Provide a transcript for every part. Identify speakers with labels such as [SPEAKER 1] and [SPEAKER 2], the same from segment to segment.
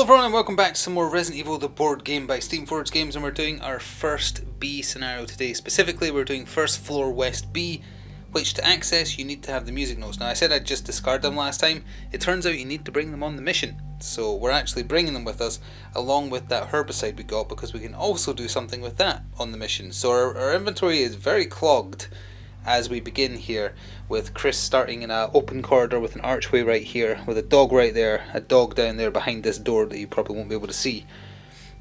[SPEAKER 1] Hello everyone and welcome back to some more Resident Evil the board game by Steamforged Games, and we're doing our first B scenario today. Specifically we're doing first floor west B, which to access you need to have the music notes. Now I said I'd just discard them last time. It turns out you need to bring them on the mission. So we're actually bringing them with us along with that herbicide we got, because we can also do something with that on the mission. So our inventory is very clogged as we begin here, with Chris starting in an open corridor with an archway right here, with a dog right there, a dog down there behind this door that you probably won't be able to see,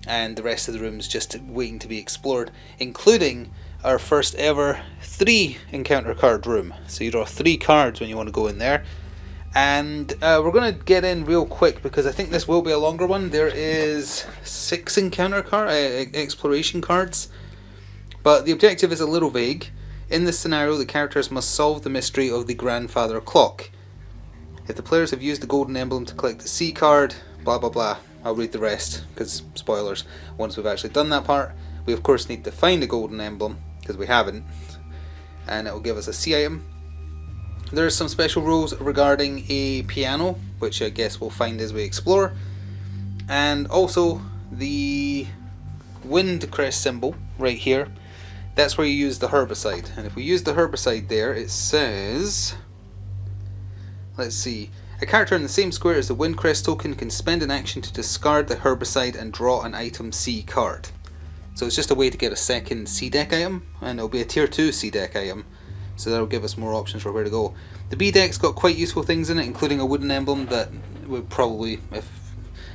[SPEAKER 1] and the rest of the rooms just waiting to be explored, including our first ever 3 encounter card room. So you draw 3 cards when you want to go in there, and we're going to get in real quick because I think this will be a longer one. There is 6 encounter exploration cards, but the objective is a little vague. In this scenario, the characters must solve the mystery of the grandfather clock. If the players have used the golden emblem to collect the C card, blah blah blah. I'll read the rest, because spoilers, once we've actually done that part. We of course need to find the golden emblem, because we haven't, and it will give us a C item. There are some special rules regarding a piano, which I guess we'll find as we explore, and also the wind crest symbol right here. That's where you use the herbicide, and if we use the herbicide there, it says, let's see, a character in the same square as the wind crest token can spend an action to discard the herbicide and draw an item C card. So it's just a way to get a second C deck item, and it'll be a tier 2 C deck item, so that'll give us more options for where to go. The B deck's got quite useful things in it, including a wooden emblem that we'll probably, if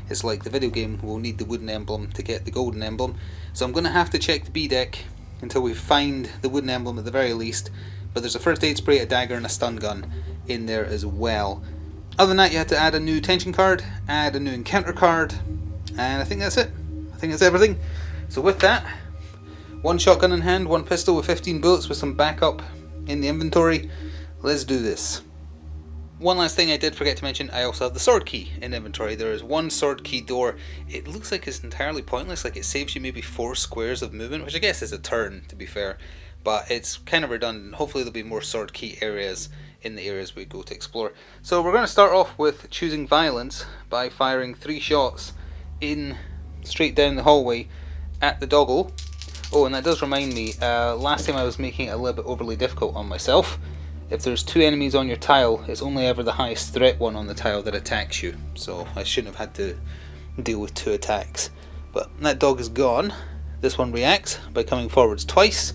[SPEAKER 1] it's like the video game, we'll need the wooden emblem to get the golden emblem. So I'm going to have to check the B deck until we find the wooden emblem at the very least, but there's a first aid spray, a dagger and a stun gun in there as well. Other than that, you had to add a new tension card, add a new encounter card, and I think that's it. I think that's everything. So with that, 1 shotgun in hand, 1 pistol with 15 bullets with some backup in the inventory. Let's do this. One last thing I did forget to mention, I also have the sword key in inventory. There is 1 sword key door. It looks like it's entirely pointless, like it saves you maybe 4 squares of movement, which I guess is a turn to be fair, but it's kind of redundant. Hopefully there'll be more sword key areas in the areas we go to explore. So we're going to start off with choosing violence by firing 3 shots in straight down the hallway at the doggle. Oh, and that does remind me, last time I was making it a little bit overly difficult on myself. If there's 2 enemies on your tile, it's only ever the highest threat one on the tile that attacks you. So I shouldn't have had to deal with 2 attacks. But that dog is gone. This one reacts by coming forwards twice.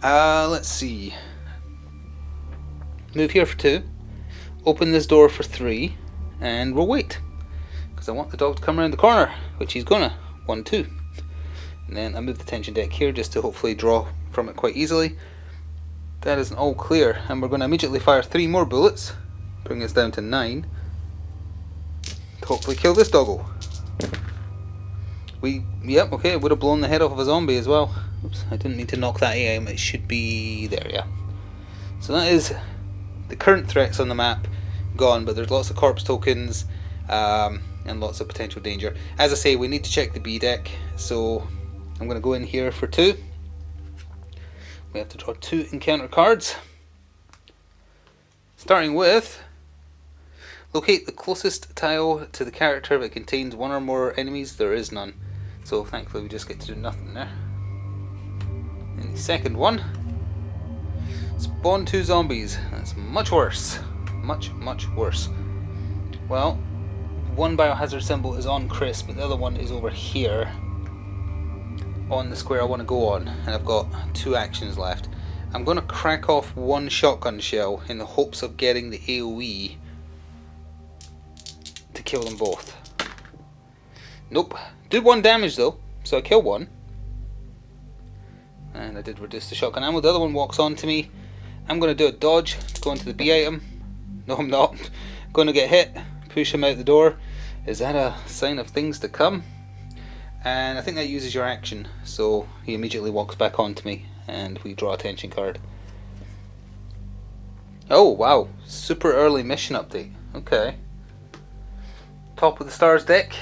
[SPEAKER 1] Let's see. Move here for 2. Open this door for 3. And we'll wait, because I want the dog to come around the corner, which he's gonna. 1, 2. And then I move the tension deck here just to hopefully draw from it quite easily. That is an all clear, and we're going to immediately fire 3 more bullets, bring us down to 9, to hopefully kill this doggo. Yep, okay, it would have blown the head off of a zombie as well. Oops, I didn't mean to knock that aim, it should be there, yeah. So that is the current threats on the map gone, but there's lots of corpse tokens, and lots of potential danger. As I say, we need to check the B deck, so I'm going to go in here for 2. We have to draw 2 encounter cards, starting with locate the closest tile to the character that contains 1 or more enemies. There is none, so thankfully we just get to do nothing there. And the second one, spawn 2 zombies. That's much worse, much worse. Well, 1 biohazard symbol is on Chris, but the other one is over here on the square I want to go on, and I've got 2 actions left. I'm going to crack off 1 shotgun shell in the hopes of getting the AoE to kill them both. Nope. Did 1 damage though, so I kill 1. And I did reduce the shotgun ammo. The other one walks on to me. I'm going to do a dodge to go into the B item. No, I'm not. I'm going to get hit, push him out the door. Is that a sign of things to come? And I think that uses your action, so he immediately walks back onto me and we draw a tension card. Oh wow, super early mission update. Okay. Top of the stars deck.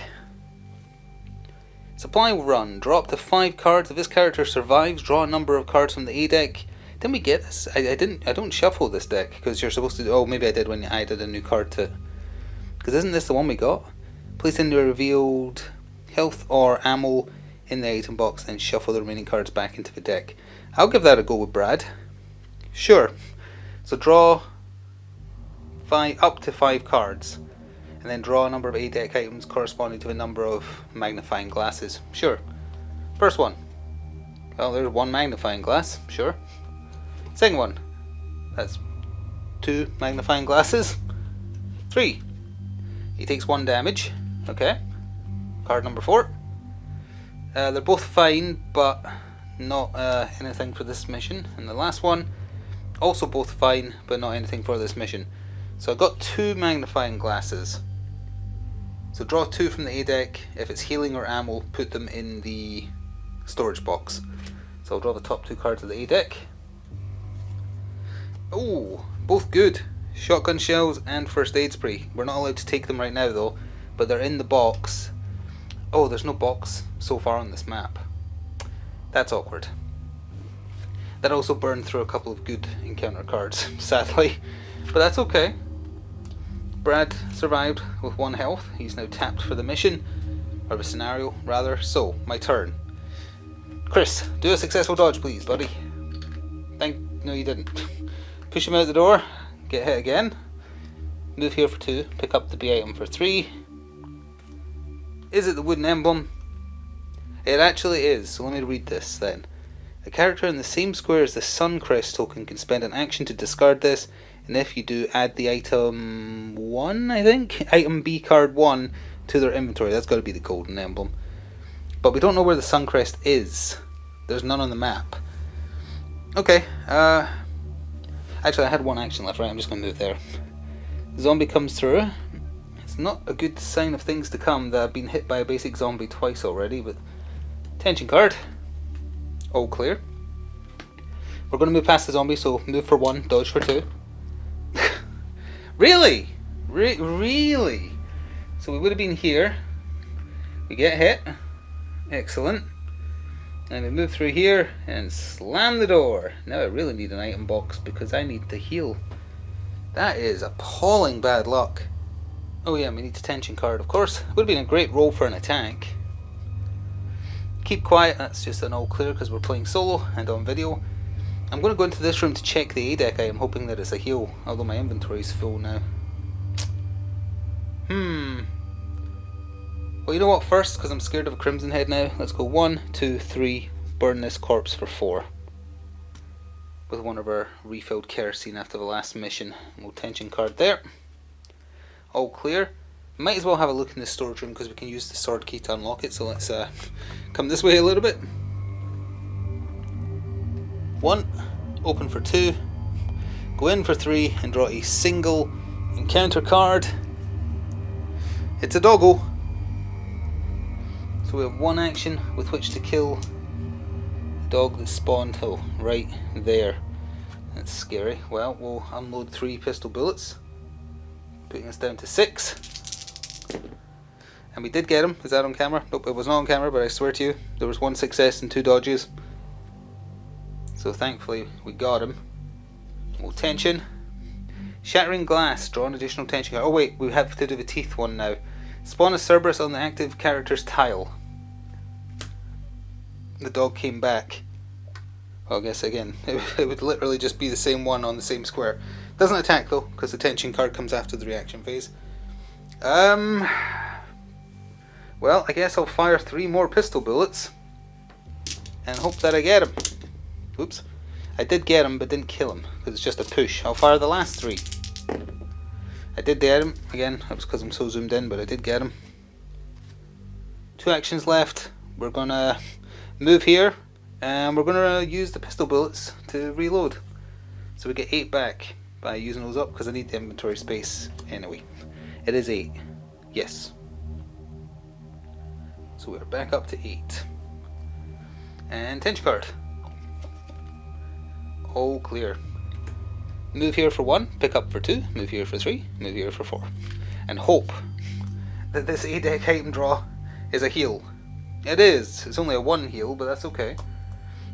[SPEAKER 1] Supply run. Draw up to 5 cards. If this character survives, draw a number of cards from the A deck. Didn't we get this? I don't shuffle this deck, because you're supposed to. Oh, maybe I did when I added a new card to. Because isn't this the one we got? Place in the revealed health or ammo in the item box, then shuffle the remaining cards back into the deck. I'll give that a go with Brad. Sure. So draw up to 5 cards, and then draw a number of A deck items corresponding to a number of magnifying glasses. Sure. First one. Well, there's 1 magnifying glass. Sure. Second one. That's 2 magnifying glasses. 3. He takes 1 damage. Okay. Card number 4. They're both fine, but not anything for this mission. And the last one, also both fine, but not anything for this mission. So I've got 2 magnifying glasses. So draw 2 from the A deck. If it's healing or ammo, put them in the storage box. So I'll draw the top 2 cards of the A deck. Oh, both good. Shotgun shells and first aid spray. We're not allowed to take them right now though, but they're in the box. Oh, there's no box so far on this map. That's awkward. That also burned through a couple of good encounter cards, sadly. But that's okay. Brad survived with 1 health. He's now tapped for the mission, or the scenario rather. So, my turn. Chris, do a successful dodge please, buddy. No you didn't. Push him out the door, get hit again. Move here for 2, pick up the B item for 3. Is it the wooden emblem? It actually is, so let me read this then. A character in the same square as the sun crest token can spend an action to discard this, and if you do, add the item 1, I think? Item B card 1 to their inventory. That's got to be the golden emblem. But we don't know where the sun crest is. There's none on the map. Okay, actually I had 1 action left, right? I'm just going to move there. Zombie comes through. It's not a good sign of things to come that I've been hit by a basic zombie twice already, but tension card. All clear. We're going to move past the zombie, so move for 1, dodge for 2. Really? Really? So we would have been here. We get hit. Excellent. And we move through here and slam the door. Now I really need an item box because I need to heal. That is appalling bad luck. Oh yeah, we need a tension card, of course. Would have been a great roll for an attack. Keep quiet, that's just an all clear because we're playing solo and on video. I'm going to go into this room to check the A deck item, hoping that it's a heal, although my inventory is full now. Well, you know what, first, because I'm scared of a Crimson Head now, let's go 1, 2, 3, burn this corpse for 4. With one of our refilled kerosene after the last mission. No tension card there. All clear. Might as well have a look in the storage room because we can use the sword key to unlock it, so let's come this way a little bit. 1, open for 2, go in for 3 and draw a single encounter card. It's a doggo. So we have 1 action with which to kill the dog that spawned right there. That's scary. Well, we'll unload 3 pistol bullets, putting us down to 6. And we did get him. Is that on camera? Nope, it was not on camera, but I swear to you, there was 1 success and 2 dodges. So thankfully, we got him. More tension. Shattering glass. Draw an additional tension card. Oh wait, we have to do the teeth one now. Spawn a Cerberus on the active character's tile. The dog came back. Well, I guess again, it would literally just be the same one on the same square. Doesn't attack though, because the tension card comes after the reaction phase. Well, I guess I'll fire 3 more pistol bullets and hope that I get him. Oops. I did get him, but didn't kill him, because it's just a push. I'll fire the last 3. I did get him. Again, that was because I'm so zoomed in, but I did get him. 2 actions left. We're going to move here, and we're going to use the pistol bullets to reload. So we get 8 back by using those up, because I need the inventory space anyway. It is 8. Yes. So we're back up to 8. And tension card. All clear. Move here for 1, pick up for 2, move here for 3, move here for 4. And hope that this A deck item draw is a heal. It is. It's only a 1 heal, but that's okay.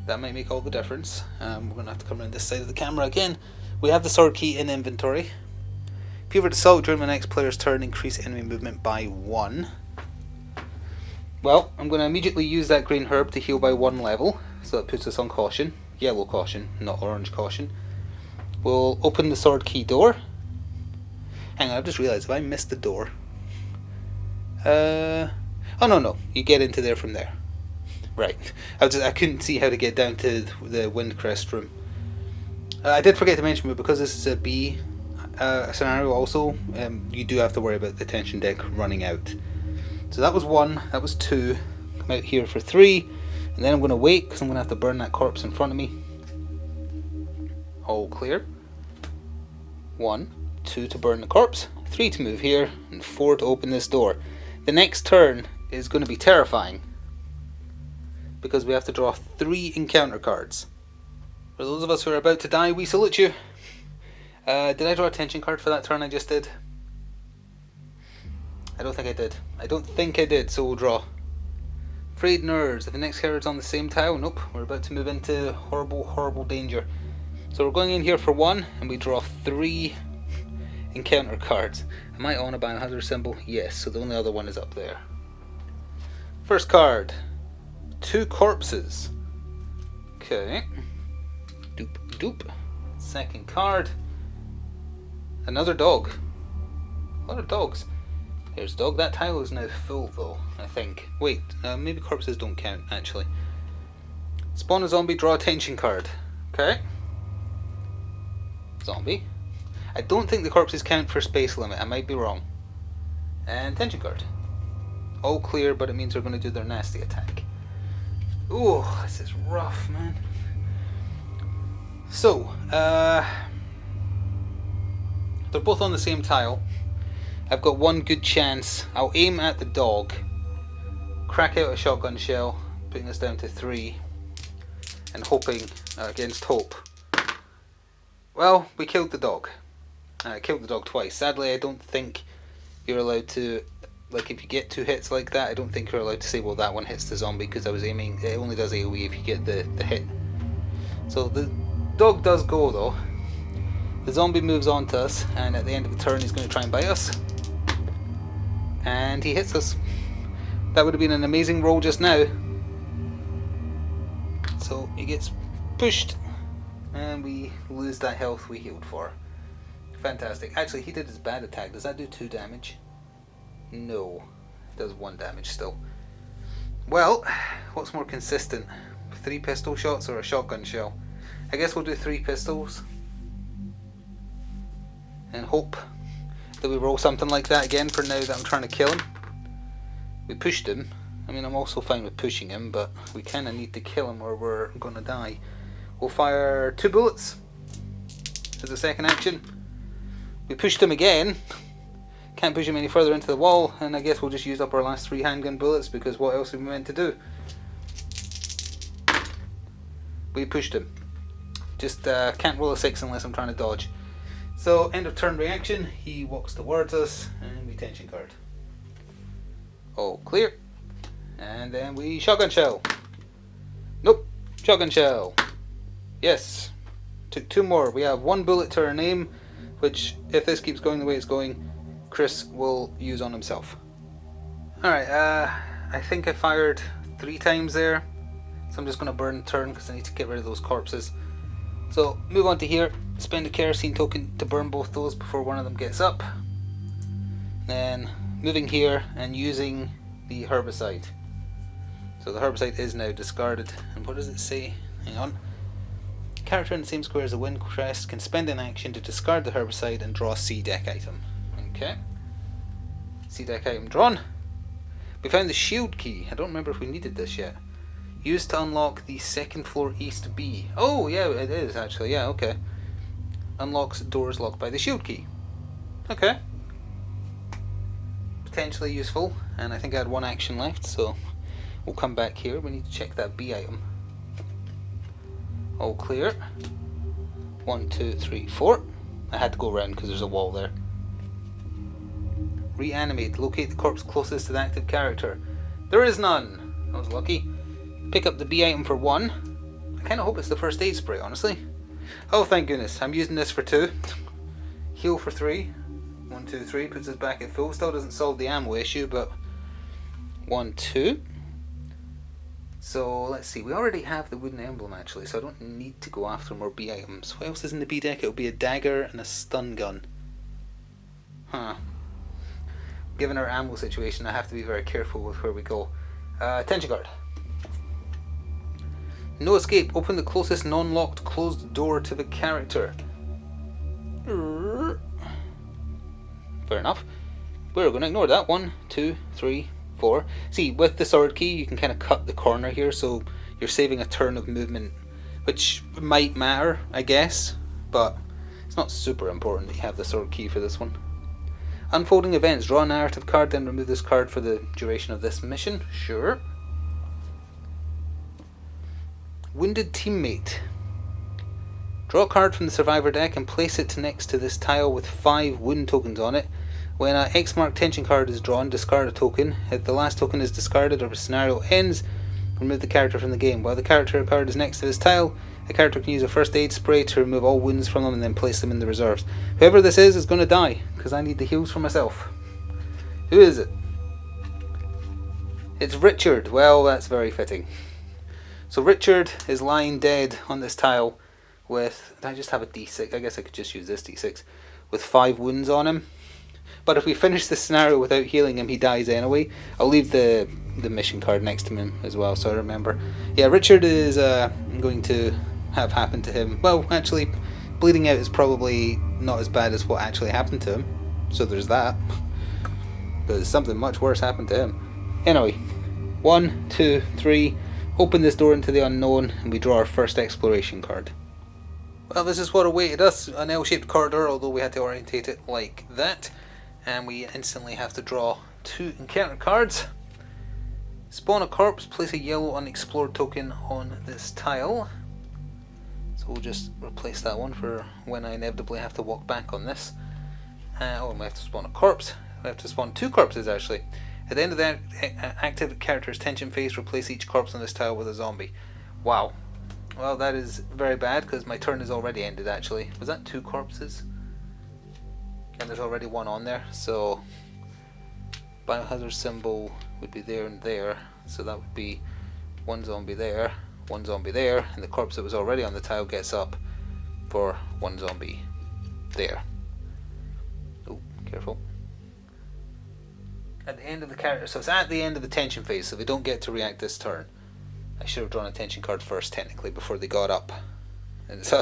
[SPEAKER 1] That might make all the difference. We're going to have to come around this side of the camera again. We have the sword key in inventory. If you were to assault during the next player's turn, increase enemy movement by 1. Well, I'm going to immediately use that green herb to heal by 1 level, so that puts us on caution. Yellow caution, not orange caution. We'll open the sword key door. Hang on, I've just realised, if I missed the door... oh no, you get into there from there. Right, I couldn't see how to get down to the wind crest room. I did forget to mention, but because this is a B scenario also, you do have to worry about the tension deck running out. So that was 1, that was 2, come out here for 3, and then I'm going to wait because I'm going to have to burn that corpse in front of me. All clear. 1, 2 to burn the corpse, 3 to move here, and 4 to open this door. The next turn is going to be terrifying because we have to draw 3 encounter cards. For those of us who are about to die, we salute you. Did I draw a tension card for that turn I just did? I don't think I did. I don't think I did, so we'll draw. Frayed nerves. If the next card's on the same tile, nope, we're about to move into horrible, horrible danger. So we're going in here for 1, and we draw 3 encounter cards. Am I on a biohazard symbol? Yes, so the only other one is up there. First card. 2 corpses. Okay. Doop doop. Second card. Another dog. A lot of dogs. There's dog. That tile is now full though, I think. Wait, maybe corpses don't count actually. Spawn a zombie, draw a tension card. Okay. Zombie. I don't think the corpses count for space limit, I might be wrong. And tension card. All clear, but it means they're going to do their nasty attack. Ooh, this is rough, man. So, they're both on the same tile. I've got one good chance. I'll aim at the dog, crack out a shotgun shell, putting us down to 3, and hoping against hope. Well, we killed the dog. I killed the dog twice. Sadly, I don't think you're allowed to, like, if you get 2 hits like that, I don't think you're allowed to say, well, that one hits the zombie, because I was aiming, it only does AoE if you get the hit. So the dog does go though. The zombie moves on to us, and at the end of the turn he's going to try and bite us. And he hits us. That would have been an amazing roll just now. So he gets pushed, and we lose that health we healed for. Fantastic. Actually, he did his bad attack. Does that do 2 damage? No. It does 1 damage still. Well, what's more consistent? 3 pistol shots or a shotgun shell? I guess we'll do 3 pistols. And hope that we roll something like that again for now that I'm trying to kill him. We pushed him. I mean, I'm also fine with pushing him, but we kind of need to kill him or we're going to die. We'll fire 2 bullets as a second action. We pushed him again. Can't push him any further into the wall, and I guess we'll just use up our last 3 handgun bullets because what else are we meant to do? We pushed him. Just can't roll a 6 unless I'm trying to dodge. So, end of turn reaction, he walks towards us, and we tension card. All clear. And then we shotgun shell. Nope, shotgun shell. Yes. Took 2 more. We have 1 bullet to our name, which, if this keeps going the way it's going, Chris will use on himself. Alright, I think I fired 3 times there, so I'm just going to burn the turn because I need to get rid of those corpses. So, move on to here, spend a kerosene token to burn both those before one of them gets up. Then, moving here and using the herbicide. So the herbicide is now discarded, and what does it say? Hang on. Character in the same square as the wind crest can spend an action to discard the herbicide and draw a C deck item. Okay. C deck item drawn. We found the shield key. I don't remember if we needed this yet. Used to unlock the 2nd floor east B. Oh yeah, it is actually. Yeah, okay. Unlocks doors locked by the shield key. Okay. Potentially useful, and I think I had 1 action left, so we'll come back here. We need to check that B item. All clear. 1, 2, 3, 4. I had to go around because there's a wall there. Reanimate. Locate the corpse closest to the active character. There is none. I was lucky. Pick up the B item for 1. I kind of hope it's the first aid spray, honestly. Oh, thank goodness. I'm using this for 2. Heal for 3. 1, 2, 3 puts us back at full. Still doesn't solve the ammo issue, but 1, 2. So let's see, we already have the wooden emblem actually, so I don't need to go after more B items. What else is in the B deck? It'll be a dagger and a stun gun. Huh. Given our ammo situation, I have to be very careful with where we go. Attention card. No escape. Open the closest non-locked closed door to the character. Fair enough. We're going to ignore that. 1, 2, 3, 4. See, with the sword key, you can kind of cut the corner here, so you're saving a turn of movement, which might matter, I guess, but it's not super important that you have the sword key for this one. Unfolding events. Draw a narrative card, then remove this card for the duration of this mission. Sure. Wounded teammate. Draw a card from the survivor deck and place it next to this tile with 5 wound tokens on it. When an X marked tension card is drawn, discard a token. If the last token is discarded or the scenario ends, remove the character from the game. While the character card is next to this tile, a character can use a first aid spray to remove all wounds from them and then place them in the reserves. Whoever this is going to die, because I need the heals for myself. Who is it? It's Richard. Well, that's very fitting. So Richard is lying dead on this tile with... I just have a d6. I guess I could just use this d6. With 5 wounds on him. But if we finish this scenario without healing him, he dies anyway. I'll leave the mission card next to him as well, so I remember. Yeah, Richard is going to have happened to him. Well, actually, bleeding out is probably not as bad as what actually happened to him. So there's that. Because something much worse happened to him. Anyway, 1, 2, 3. Open this door into the unknown, and we draw our first exploration card. Well, this is what awaited us. An L-shaped corridor, although we had to orientate it like that. And we instantly have to draw 2 encounter cards. Spawn a corpse, place a yellow unexplored token on this tile. So we'll just replace that one for when I inevitably have to walk back on this. Oh, we have to spawn a corpse. We have to spawn 2 corpses actually. At the end of the active character's tension phase, replace each corpse on this tile with a zombie. Wow. Well, that is very bad because my turn is already ended actually. Was that 2 corpses? And there's already 1 on there, so biohazard symbol would be there and there, so that would be 1 zombie there, 1 zombie there, and the corpse that was already on the tile gets up for 1 zombie there. Oh, careful. At the end of the character, so it's at the end of the tension phase, so they don't get to react this turn. I should have drawn a tension card first, technically, before they got up. And it's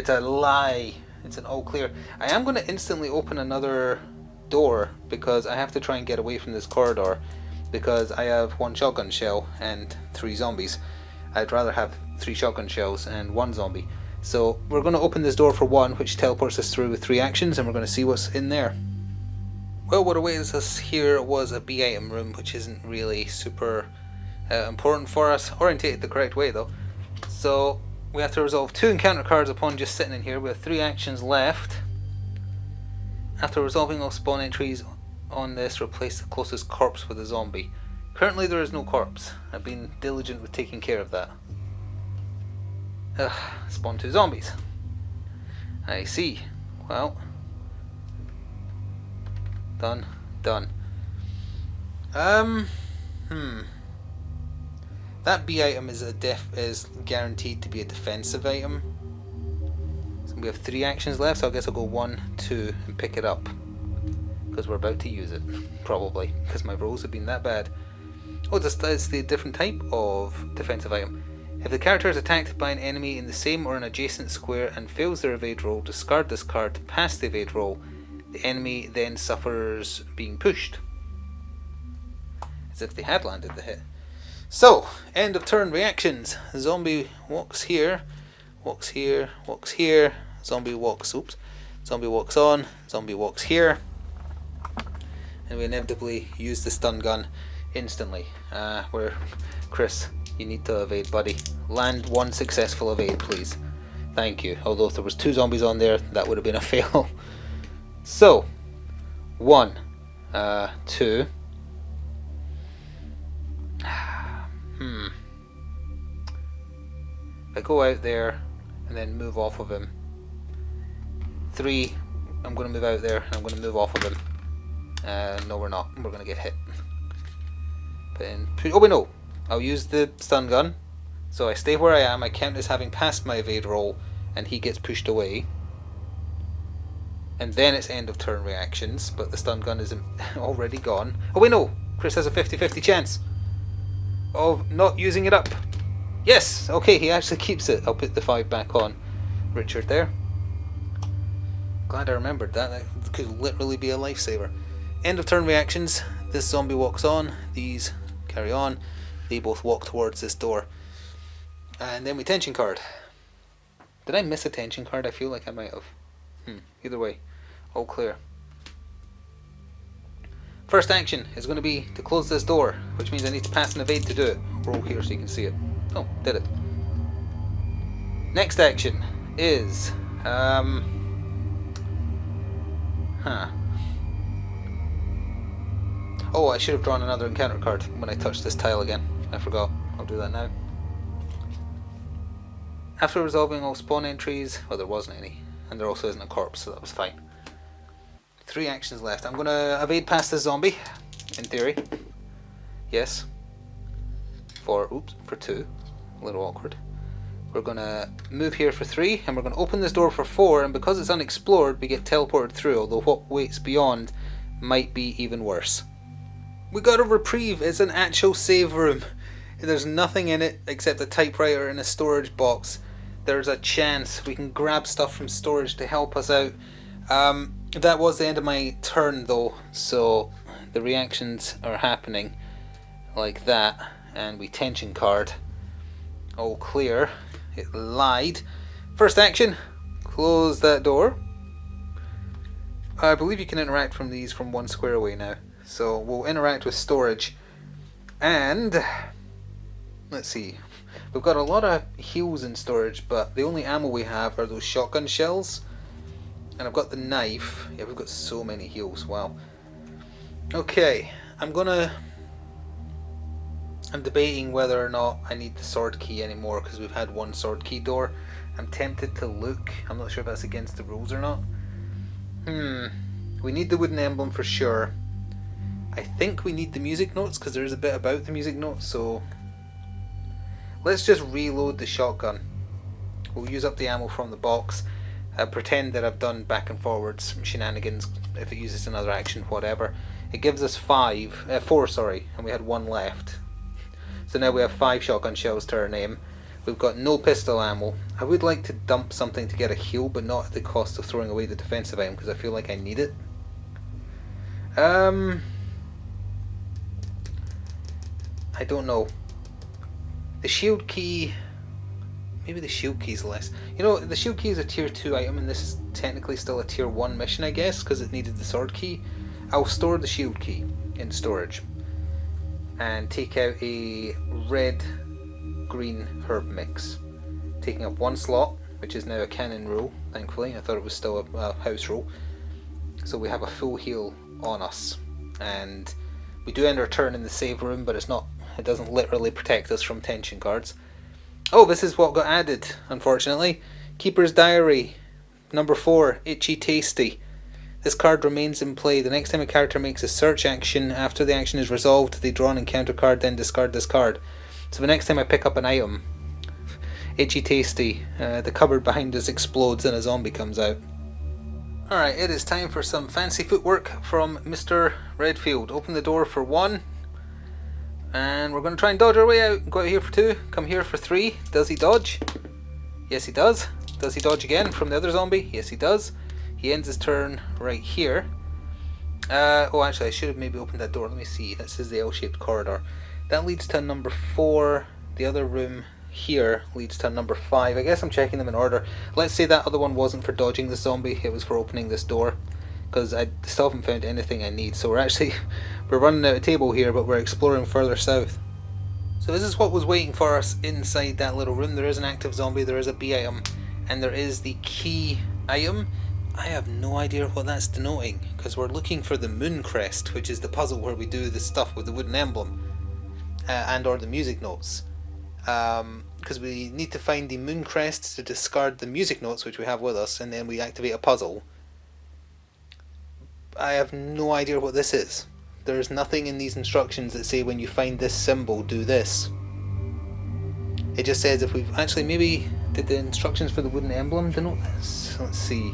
[SPEAKER 1] a lie. It's an all clear. I am going to instantly open another door because I have to try and get away from this corridor because I have 1 shotgun shell and 3 zombies. I'd rather have 3 shotgun shells and 1 zombie. So we're going to open this door for 1, which teleports us through with 3 actions, and we're going to see what's in there. Well, what awaits us here was a B item room, which isn't really super important for us. Orientated the correct way though. So we have to resolve 2 encounter cards upon just sitting in here. We have 3 actions left. After resolving all spawn entries on this, replace the closest corpse with a zombie. Currently there is no corpse. I've been diligent with taking care of that. Spawn 2 zombies. I see. Well. Done. That B item is guaranteed to be a defensive item. So we have 3 actions left, so I guess I'll go 1, 2 and pick it up. Because we're about to use it, probably, because my rolls have been that bad. Oh, it's the different type of defensive item. If the character is attacked by an enemy in the same or an adjacent square and fails their evade roll, discard this card to pass the evade roll. The enemy then suffers being pushed. As if they had landed the hit. So, end of turn reactions. Zombie walks here, walks here, walks here. Zombie walks, zombie walks on, zombie walks here. And we inevitably use the stun gun instantly. Where, Chris, you need to evade, buddy. Land 1 successful evade, please. Thank you. Although if there was 2 zombies on there, that would have been a fail. So, 1, 2. If I go out there and then move off of him. 3, I'm going to move out there, and I'm going to move off of him. No, we're not. We're going to get hit. Oh wait, no. I'll use the stun gun. So I stay where I am. I count as having passed my evade roll, and he gets pushed away. And then it's end of turn reactions, but the stun gun is already gone. Oh wait, no. Chris has a 50-50 chance of not using it up. Yes! Okay, he actually keeps it. I'll put the 5 back on Richard there. Glad I remembered that. That could literally be a lifesaver. End of turn reactions. This zombie walks on. These carry on. They both walk towards this door. And then we tension card. Did I miss a tension card? I feel like I might have. Either way, all clear. First action is going to be to close this door, which means I need to pass an evade to do it. Roll here so you can see it. Oh, did it. Next action is Oh, I should have drawn another encounter card when I touched this tile again. I forgot. I'll do that now. After resolving all spawn entries, well, there wasn't any, and there also isn't a corpse, so that was fine. 3 actions left. I'm going to evade past this zombie, in theory. Yes. For 2. A little awkward. We're going to move here for 3, and we're going to open this door for 4, and because it's unexplored, we get teleported through, although what waits beyond might be even worse. We got a reprieve. It's an actual save room. There's nothing in it except a typewriter and a storage box. There's a chance we can grab stuff from storage to help us out. That was the end of my turn though, so the reactions are happening like that, and we tension card. All clear. It lied. First action, close that door. I believe you can interact from these from 1 square away now, so we'll interact with storage. And let's see, we've got a lot of heals in storage, but the only ammo we have are those shotgun shells. And I've got the knife. Yeah, we've got so many heals. Wow. Okay, I'm debating whether or not I need the sword key anymore, because we've had 1 sword key door. I'm tempted to look. I'm not sure if that's against the rules or not. We need the wooden emblem for sure. I think we need the music notes, because there is a bit about the music notes, so let's just reload the shotgun. We'll use up the ammo from the box. Pretend that I've done back and forwards shenanigans. If it uses another action, whatever. It gives us 4, sorry, and we had 1 left. So now we have 5 shotgun shells to our name. We've got no pistol ammo. I would like to dump something to get a heal, but not at the cost of throwing away the defensive item, because I feel like I need it. I don't know. The shield key... Maybe the shield key is less. You know, the shield key is a tier 2 item, and this is technically still a tier 1 mission, I guess, because it needed the sword key. I'll store the shield key in storage and take out a red-green herb mix, taking up 1 slot, which is now a canon rule, thankfully. I thought it was still a house rule. So we have a full heal on us, and we do end our turn in the save room, but it doesn't literally protect us from tension cards. Oh, this is what got added, unfortunately. Keeper's Diary, number 4, Itchy Tasty. This card remains in play. The next time a character makes a search action, after the action is resolved, they draw an encounter card, then discard this card. So the next time I pick up an item, Itchy Tasty, the cupboard behind us explodes and a zombie comes out. Alright, it is time for some fancy footwork from Mr. Redfield. Open the door for 1. And we're going to try and dodge our way out. Go out here for 2, come here for 3. Does he dodge? Yes, he does. Does he dodge again from the other zombie? Yes, he does. He ends his turn right here. Oh, actually, I should have maybe opened that door. Let me see. This is the L-shaped corridor. That leads to number 4. The other room here leads to number 5. I guess I'm checking them in order. Let's say that other one wasn't for dodging the zombie. It was for opening this door, because I still haven't found anything I need. So we're running out of table here, but we're exploring further south. So this is what was waiting for us inside that little room. There is an active zombie, there is a B item, and there is the key item. I have no idea what that's denoting, because we're looking for the moon crest, which is the puzzle where we do the stuff with the wooden emblem and or the music notes. Because we need to find the moon crest to discard the music notes which we have with us, and then we activate a puzzle. I have no idea what this is. There's nothing in these instructions that say when you find this symbol, do this. It just says if we've actually maybe did the instructions for the wooden emblem denote this? Let's see.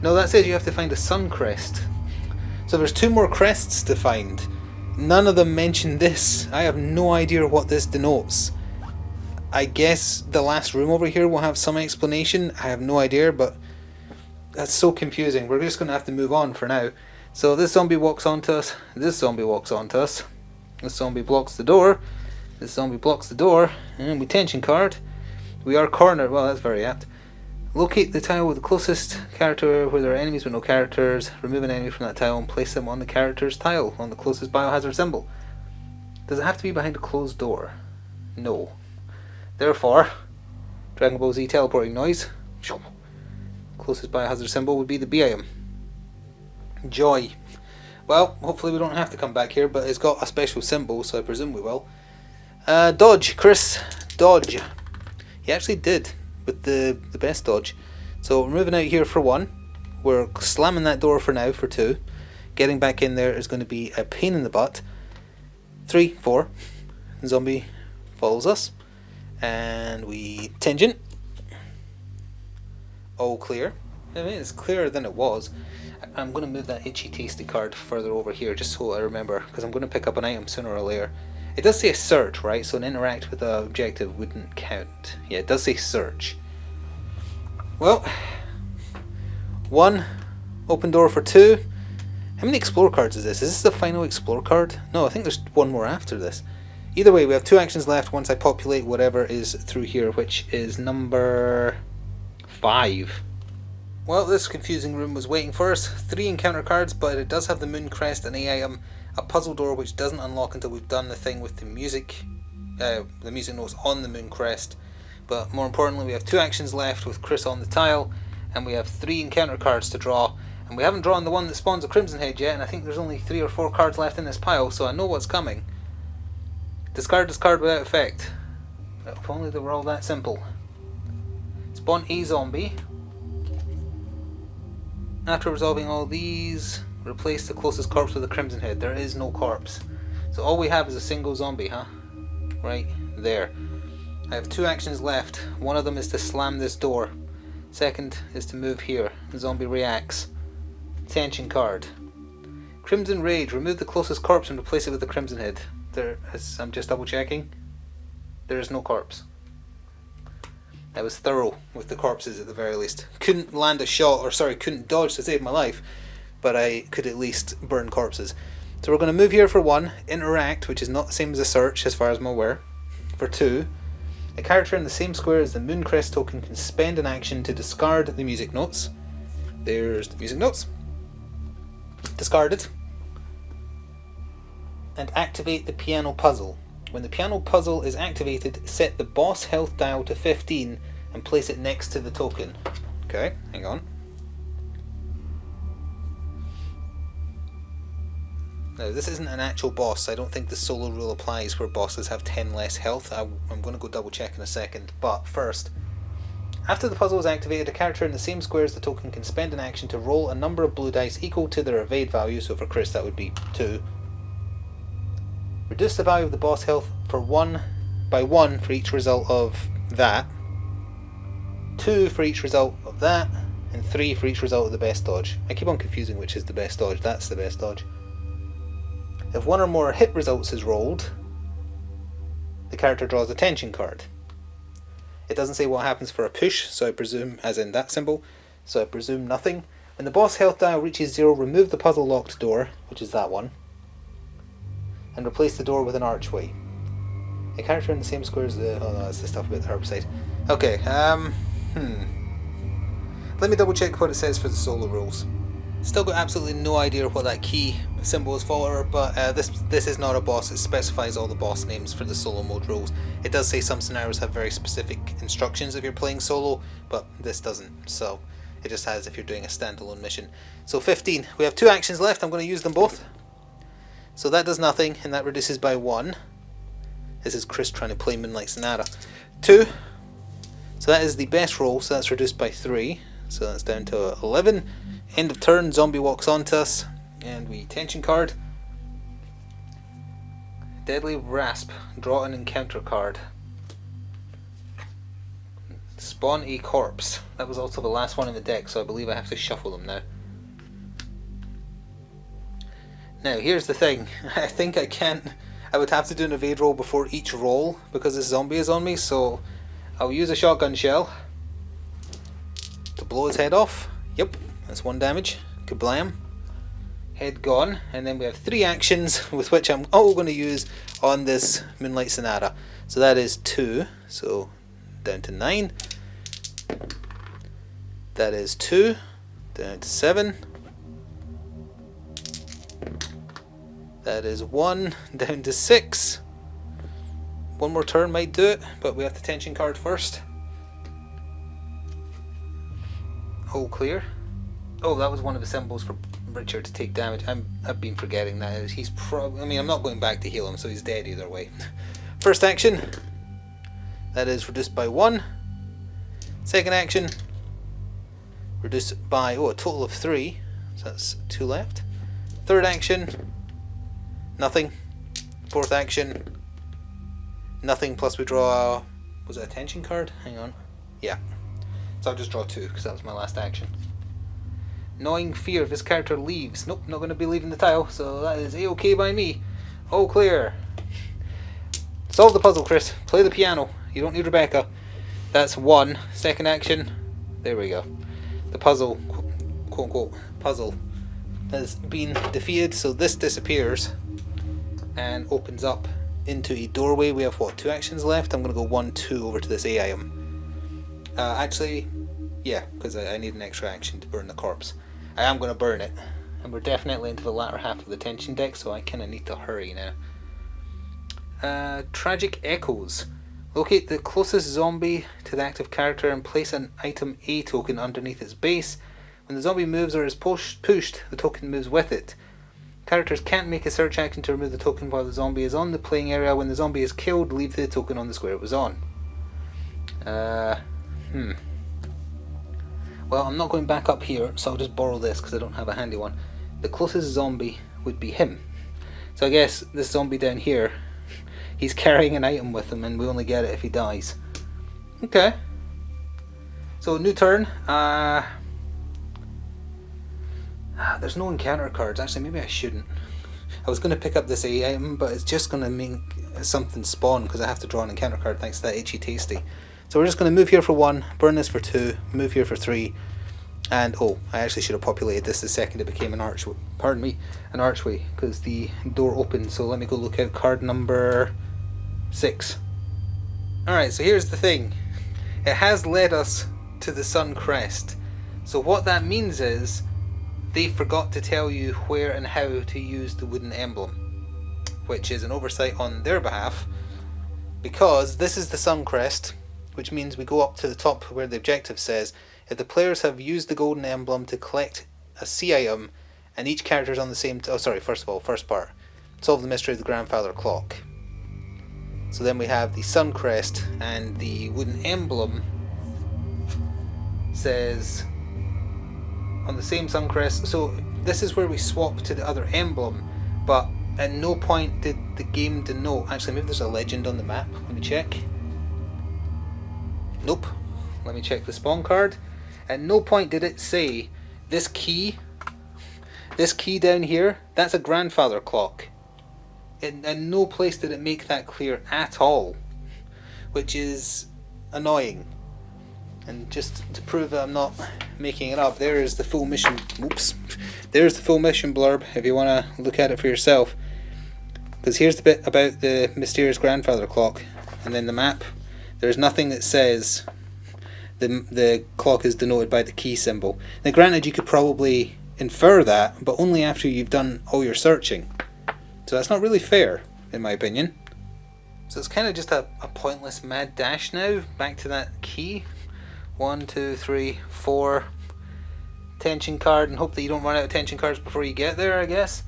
[SPEAKER 1] No, that says you have to find a sun crest. So there's 2 more crests to find. None of them mention this. I have no idea what this denotes. I guess the last room over here will have some explanation. I have no idea, but that's so confusing. We're just going to have to move on for now. So this zombie walks onto us. This zombie walks onto us. This zombie blocks the door. This zombie blocks the door. And we tension card. We are cornered. Well, that's very apt. Locate the tile with the closest character where there are enemies with no characters. Remove an enemy from that tile and place them on the character's tile on the closest biohazard symbol. Does it have to be behind a closed door? No. Therefore, Dragon Ball Z teleporting noise. Closest biohazard symbol would be the B item. Joy. Well, hopefully we don't have to come back here, but it's got a special symbol, so I presume we will. Dodge, Chris. Dodge. He actually did. With the best dodge. So we're moving out here for 1. We're slamming that door for now for 2. Getting back in there is going to be a pain in the butt. 3, 4. Zombie follows us. And we tangent. All clear. I mean, it's clearer than it was. I'm going to move that itchy tasty card further over here just so I remember, because I'm going to pick up an item sooner or later. It does say search, right? So an interact with an objective wouldn't count. Yeah, it does say search. Well, 1, open door for 2. How many explore cards is this? Is this the final explore card? No, I think there's 1 more after this. Either way, we have 2 actions left once I populate whatever is through here, which is number 5. Well, this confusing room was waiting for us. 3 encounter cards, but it does have the moon crest and A item. A puzzle door which doesn't unlock until we've done the thing with the music notes on the moon crest. But more importantly, we have 2 actions left with Chris on the tile, and we have 3 encounter cards to draw. And we haven't drawn the one that spawns a crimson head yet, and I think there's only 3 or 4 cards left in this pile, so I know what's coming. Discard this card without effect. If only they were all that simple. Spawn a zombie. After resolving all these, replace the closest corpse with a crimson head. There is no corpse. So all we have is a single zombie, huh? Right there. I have 2 actions left. One of them is to slam this door. Second is to move here. The zombie reacts. Tension card. Crimson Rage. Remove the closest corpse and replace it with the crimson head. I'm just double checking. There is no corpse. I was thorough with the corpses at the very least. Couldn't land a shot, couldn't dodge to save my life, but I could at least burn corpses. So we're going to move here for 1, interact, which is not the same as a search as far as I'm aware. For 2, a character in the same square as the moon crest token can spend an action to discard the music notes. There's the music notes. Discarded. And activate the piano puzzle. When the piano puzzle is activated, set the boss health dial to 15 and place it next to the token. Okay, hang on. Now, this isn't an actual boss. I don't think the solo rule applies where bosses have 10 less health. I'm going to go double check in a second. But first, after the puzzle is activated, a character in the same square as the token can spend an action to roll a number of blue dice equal to their evade value. So for Chris, that would be 2. Reduce the value of the boss health by 1 for each result of that, 2 for each result of that, and 3 for each result of the best dodge. I keep on confusing which is the best dodge. That's the best dodge. If 1 or more hit results is rolled, the character draws a tension card. It doesn't say what happens for a push, so I presume, as in that symbol, so I presume nothing. When the boss health dial reaches 0, remove the puzzle locked door, which is that one, and replace the door with an archway. A character in the same square as the... oh no, that's the stuff about the herbicide. Okay, let me double check what it says for the solo rules. Still got absolutely no idea what that key symbol is for, but this is not a boss. It specifies all the boss names for the solo mode rules. It does say some scenarios have very specific instructions if you're playing solo, but this doesn't, so it just has if you're doing a standalone mission. So 15. We have 2 actions left. I'm going to use them both. So that does nothing, and that reduces by 1. This is Chris trying to play Moonlight Sonata. 2. So that is the best roll, so that's reduced by 3. so that's down to 11. End of turn, zombie walks onto us, and we tension card. Deadly Rasp, draw an encounter card. Spawn a corpse. That was also the last one in the deck, so I believe I have to shuffle them now. Now, here's the thing. I think I would have to do an evade roll before each roll because this zombie is on me, so I'll use a shotgun shell to blow his head off. Yep, that's 1 damage. Kablam. Head gone. And then we have 3 actions with which I'm all going to use on this Moonlight Sonata. So that is 2, so down to 9. That is 2, down to 7. That is 1, down to 6. One more turn might do it, but we have the tension card first. All clear. Oh, that was one of the symbols for Richard to take damage. I've been forgetting that. He's probably. I mean, I'm not going back to heal him, so he's dead either way. First action. That is reduced by 1. Second action. Reduced by a total of 3. So that's 2 left. Third action. Nothing. Fourth action. Nothing, plus we draw. Was it a tension card? Hang on. Yeah. So I'll just draw 2 because that was my last action. Gnawing Fear. If this character leaves. Nope, not going to be leaving the tile, so that is A-OK by me. All clear. Solve the puzzle, Chris. Play the piano. You don't need Rebecca. That's 1. Second action. There we go. The puzzle, quote unquote, puzzle has been defeated, so this disappears and opens up into a doorway. We have what, 2 actions left? I'm going to go 1, 2 over to this A item. Actually, yeah, because I need an extra action to burn the corpse. I am going to burn it, and we're definitely into the latter half of the tension deck, so I kind of need to hurry now. Tragic Echoes. Locate the closest zombie to the active character and place an item A token underneath its base. When the zombie moves or is pushed, the token moves with it. Characters can't make a search action to remove the token while the zombie is on the playing area. When the zombie is killed, leave the token on the square it was on. Well, I'm not going back up here, so I'll just borrow this because I don't have a handy one. The closest zombie would be him. So I guess this zombie down here, he's carrying an item with him and we only get it if he dies. Okay. So new turn. There's no encounter cards. Actually, maybe I shouldn't. I was going to pick up this A item, but it's just going to make something spawn because I have to draw an encounter card thanks to that itchy tasty. So we're just going to move here for 1, burn this for 2, move here for 3, and I actually should have populated this the second it became an archway. Pardon me, an archway, because the door opened. So let me go look out card number 6. Alright, so here's the thing. It has led us to the sun crest. So what that means is they forgot to tell you where and how to use the wooden emblem, which is an oversight on their behalf, because this is the sun crest, which means we go up to the top where the objective says, if the players have used the golden emblem to collect a C item and each character is on the same... first part. Solve the mystery of the grandfather clock. So then we have the sun crest, and the wooden emblem says on the same sun crest. So this is where we swap to the other emblem, but at no point did the game denote... Actually, maybe there's a legend on the map. Let me check. Nope. Let me check the spawn card. At no point did it say this key down here, that's a grandfather clock. And no place did it make that clear at all, which is annoying. And just to prove that I'm not making it up, there is the full mission. Oops. There's the full mission blurb if you want to look at it for yourself. Because here's the bit about the mysterious grandfather clock, and then the map. There's nothing that says the clock is denoted by the key symbol. Now granted, you could probably infer that, but only after you've done all your searching. So that's not really fair, in my opinion. So it's kind of just a pointless mad dash now, back to that key. 1, 2, 3, 4. Tension card, and hope that you don't run out of tension cards before you get there, I guess.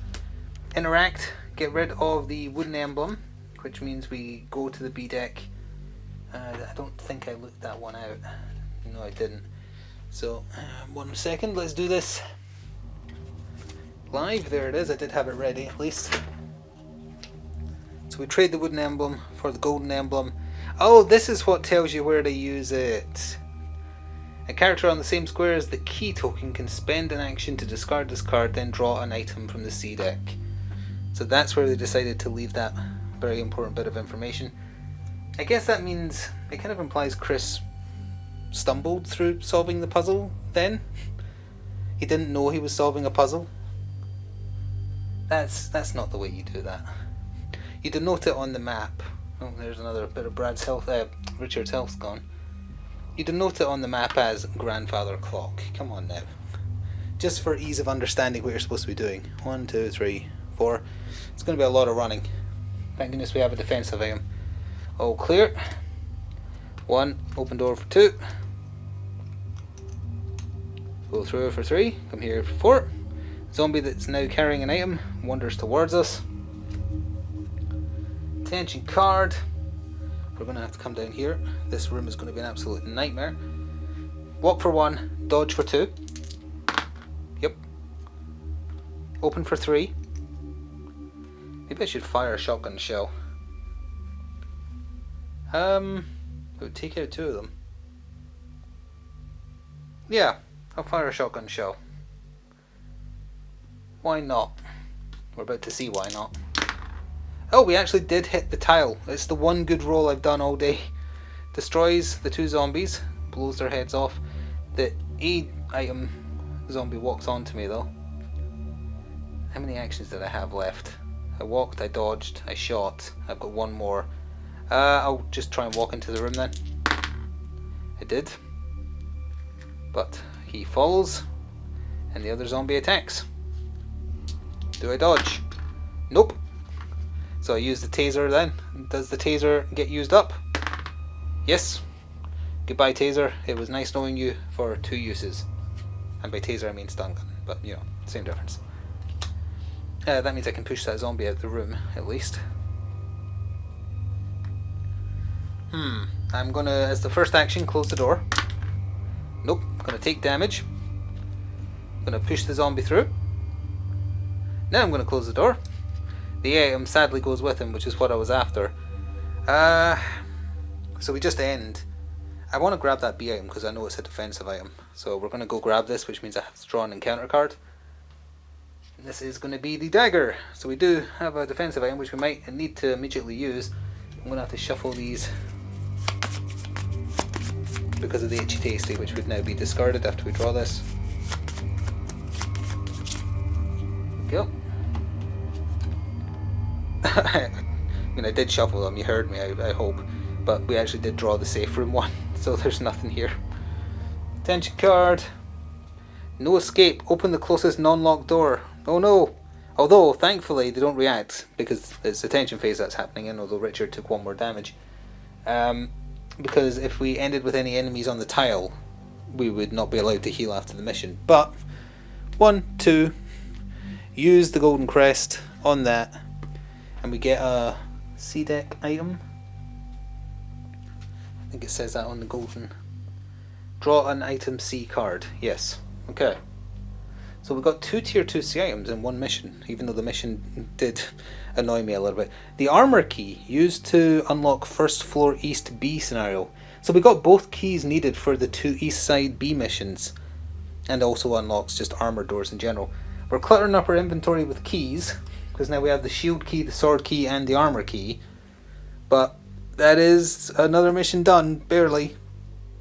[SPEAKER 1] Interact, get rid of the wooden emblem, which means we go to the B deck. I don't think I looked that one out. No, I didn't. So, 1 second, let's do this live. There it is, I did have it ready at least. So we trade the wooden emblem for the golden emblem. Oh, this is what tells you where to use it. A character on the same square as the key token can spend an action to discard this card, then draw an item from the C deck. So that's where they decided to leave that very important bit of information. I guess that means, it kind of implies Chris stumbled through solving the puzzle then. He didn't know he was solving a puzzle. That's not the way you do that. You denote it on the map. Oh, there's another bit of Richard's health gone. You denote it on the map as grandfather clock. Come on now. Just for ease of understanding what you're supposed to be doing. 1, 2, 3, 4. It's going to be a lot of running. Thank goodness we have a defensive item. All clear. 1, open door for 2. Go through for 3. Come here for 4. Zombie that's now carrying an item wanders towards us. Attention card. We're going to have to come down here. This room is going to be an absolute nightmare. Walk for 1, dodge for 2. Yep. Open for 3. Maybe I should fire a shotgun shell. It would take out 2 of them. Yeah, I'll fire a shotgun shell. Why not? We're about to see why not. Oh, we actually did hit the tile. It's the one good roll I've done all day. Destroys the 2 zombies, blows their heads off. The A item zombie walks onto me though. How many actions did I have left? I walked, I dodged, I shot. I've got 1 more. I'll just try and walk into the room then. I did. But he falls and the other zombie attacks. Do I dodge? Nope. So I use the taser then. Does the taser get used up? Yes. Goodbye taser. It was nice knowing you for 2 uses. And by taser I mean stun gun, but you know, same difference. That means I can push that zombie out of the room, at least. I'm gonna, as the first action, close the door. Nope, I'm gonna take damage. I'm gonna push the zombie through. Now I'm gonna close the door. The item sadly goes with him, which is what I was after. So we just end. I want to grab that B item because I know it's a defensive item. So we're going to go grab this, which means I have to draw an encounter card. And this is going to be the dagger. So we do have a defensive item, which we might need to immediately use. I'm going to have to shuffle these because of the itchy tasty, which would now be discarded after we draw this. There we go. I mean, I did shuffle them, you heard me, I hope, but we actually did draw the safe room one, so there's nothing here. Attention card. No escape. Open the closest non-locked door. Oh no! Although, thankfully, they don't react, because it's the tension phase that's happening in, although Richard took 1 more damage. Because if we ended with any enemies on the tile, we would not be allowed to heal after the mission. But, 1, 2, use the golden crest on that, and we get a C deck item. I think it says that on the golden. Draw an item C card. Yes. Okay. So we got 2 tier 2 C items in 1 mission, even though the mission did annoy me a little bit. The armor key used to unlock first floor east B scenario. So we got both keys needed for the 2 east side B missions, and also unlocks just armor doors in general. We're cluttering up our inventory with keys, because now we have the shield key, the sword key, and the armor key. But that is another mission done, barely.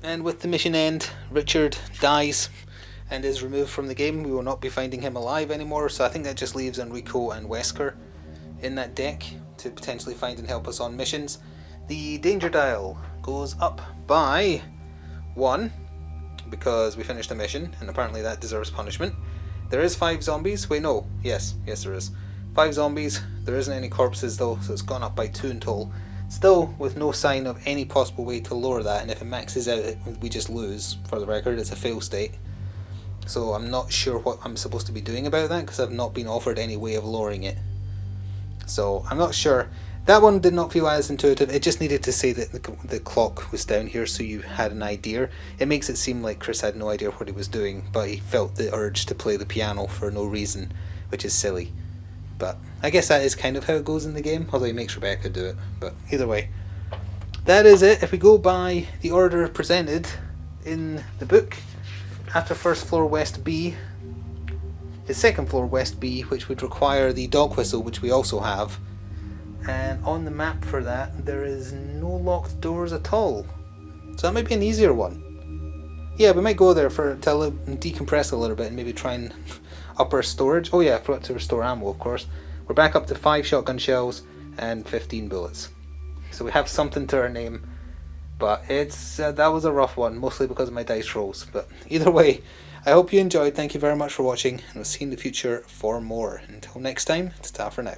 [SPEAKER 1] And with the mission end, Richard dies and is removed from the game. We will not be finding him alive anymore, so I think that just leaves Enrico and Wesker in that deck to potentially find and help us on missions. The danger dial goes up by 1 because we finished a mission, and apparently that deserves punishment. There is 5 zombies. Wait, no. Yes there is. 5 zombies. There isn't any corpses though, so it's gone up by 2 in total. Still, with no sign of any possible way to lower that, and if it maxes out, we just lose. For the record, it's a fail state. So I'm not sure what I'm supposed to be doing about that, because I've not been offered any way of lowering it. So I'm not sure. That one did not feel as intuitive. It just needed to say that the clock was down here so you had an idea. It makes it seem like Chris had no idea what he was doing, but he felt the urge to play the piano for no reason, which is silly. But I guess that is kind of how it goes in the game, although he makes Rebecca do it. But either way, that is it. If we go by the order presented in the book, after first floor West B is second floor West B, which would require the dog whistle, which we also have. And on the map for that, there is no locked doors at all. So that might be an easier one. Yeah, we might go there to decompress a little bit and maybe try and up our storage. Oh yeah, I forgot to restore ammo, of course. We're back up to 5 shotgun shells and 15 bullets. So we have something to our name. But that was a rough one, mostly because of my dice rolls. But either way, I hope you enjoyed. Thank you very much for watching, and we'll see you in the future for more. Until next time, it's ta for now.